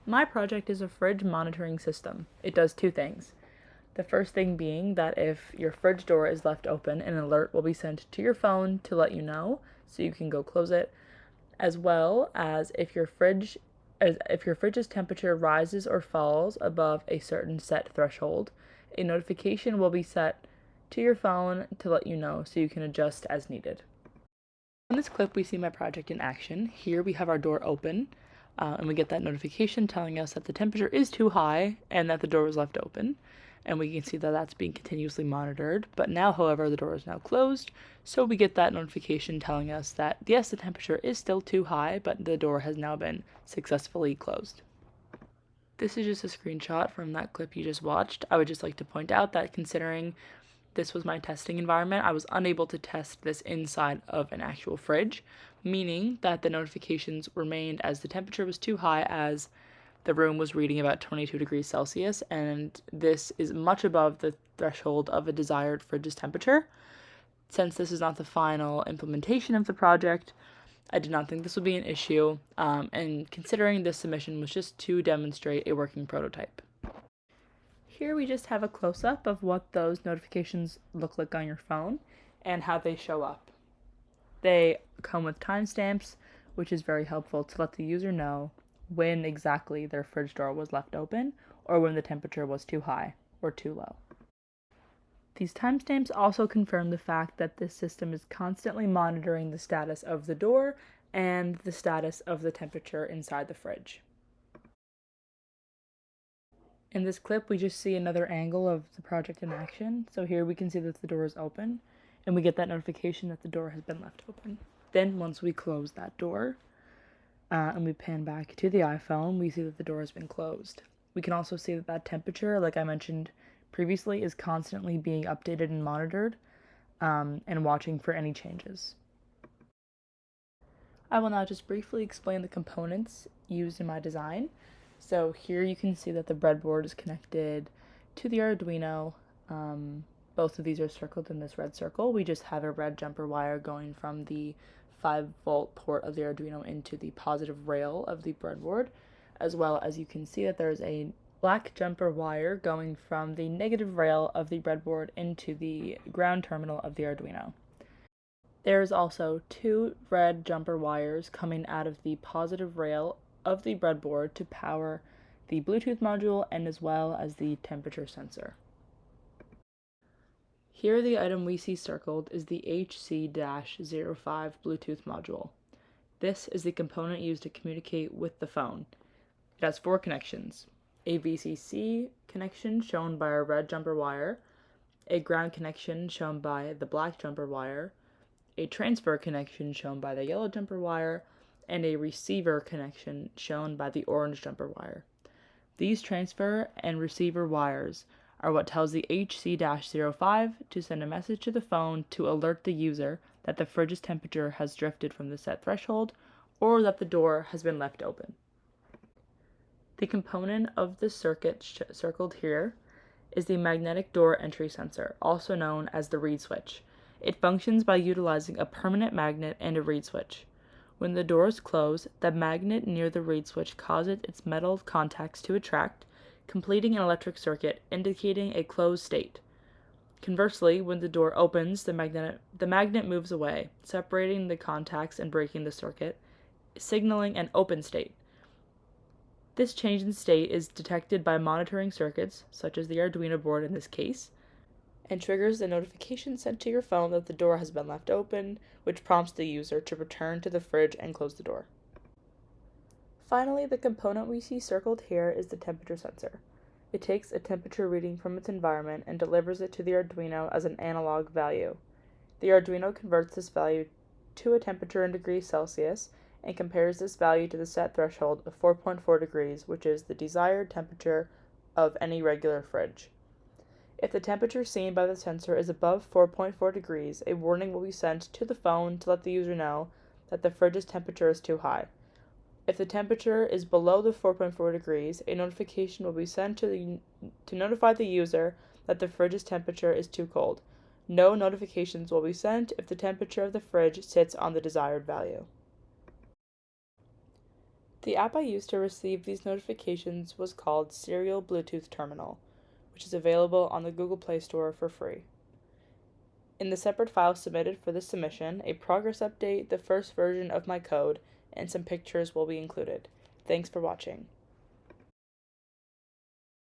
My project is a fridge monitoring system. It does two things. The first thing being that if your fridge door is left open, an alert will be sent to your phone to let you know so you can go close it, as well as if your fridge's temperature rises or falls above a certain set threshold, a notification will be set to your phone to let you know so you can adjust as needed. In this clip, we see my project in action. Here we have our door open, and we get that notification telling us that the temperature is too high and that the door was left open. And we can see that that's being continuously monitored. But now, however, the door is now closed, so we get that notification telling us that, yes, the temperature is still too high, but the door has now been successfully closed. This is just a screenshot from that clip you just watched. I would just like to point out that considering this was my testing environment, I was unable to test this inside of an actual fridge, meaning that the notifications remained as the temperature was too high, as the room was reading about 22 degrees Celsius, and this is much above the threshold of a desired fridge's temperature. Since this is not the final implementation of the project, I did not think this would be an issue, and considering this submission was just to demonstrate a working prototype. Here we just have a close-up of what those notifications look like on your phone and how they show up. They come with timestamps, which is very helpful to let the user know when exactly their fridge door was left open or when the temperature was too high or too low. These timestamps also confirm the fact that this system is constantly monitoring the status of the door and the status of the temperature inside the fridge. In this clip, we just see another angle of the project in action. So here we can see that the door is open, and we get that notification that the door has been left open. Then once we close that door, and we pan back to the iPhone, we see that the door has been closed. We can also see that that temperature, like I mentioned previously, is constantly being updated and monitored, and watching for any changes. I will now just briefly explain the components used in my design. So here you can see that the breadboard is connected to the Arduino. Both of these are circled in this red circle. We just have a red jumper wire going from the 5-volt port of the Arduino into the positive rail of the breadboard, as well as you can see that there's a black jumper wire going from the negative rail of the breadboard into the ground terminal of the Arduino. There's also 2 red jumper wires coming out of the positive rail of the breadboard to power the Bluetooth module and as well as the temperature sensor. Here the item we see circled is the HC-05 Bluetooth module. This is the component used to communicate with the phone. It has 4 connections: a VCC connection shown by a red jumper wire, a ground connection shown by the black jumper wire, a transfer connection shown by the yellow jumper wire, and a receiver connection shown by the orange jumper wire. These transfer and receiver wires are what tells the HC-05 to send a message to the phone to alert the user that the fridge's temperature has drifted from the set threshold or that the door has been left open. The component of the circuit circled here is the magnetic door entry sensor, also known as the reed switch. It functions by utilizing a permanent magnet and a reed switch. When the door is closed, the magnet near the reed switch causes its metal contacts to attract, completing an electric circuit indicating a closed state. Conversely, when the door opens, the magnet moves away, separating the contacts and breaking the circuit, signaling an open state. This change in state is detected by monitoring circuits, such as the Arduino board in this case, and triggers the notification sent to your phone that the door has been left open, which prompts the user to return to the fridge and close the door. Finally, the component we see circled here is the temperature sensor. It takes a temperature reading from its environment and delivers it to the Arduino as an analog value. The Arduino converts this value to a temperature in degrees Celsius and compares this value to the set threshold of 4.4 degrees, which is the desired temperature of any regular fridge. If the temperature seen by the sensor is above 4.4 degrees, a warning will be sent to the phone to let the user know that the fridge's temperature is too high. If the temperature is below the 4.4 degrees, a notification will be sent to notify the user that the fridge's temperature is too cold. No notifications will be sent if the temperature of the fridge sits on the desired value. The app I used to receive these notifications was called Serial Bluetooth Terminal, which is available on the Google Play Store for free. In the separate file submitted for this submission, a progress update, the first version of my code, and some pictures will be included. Thanks for watching.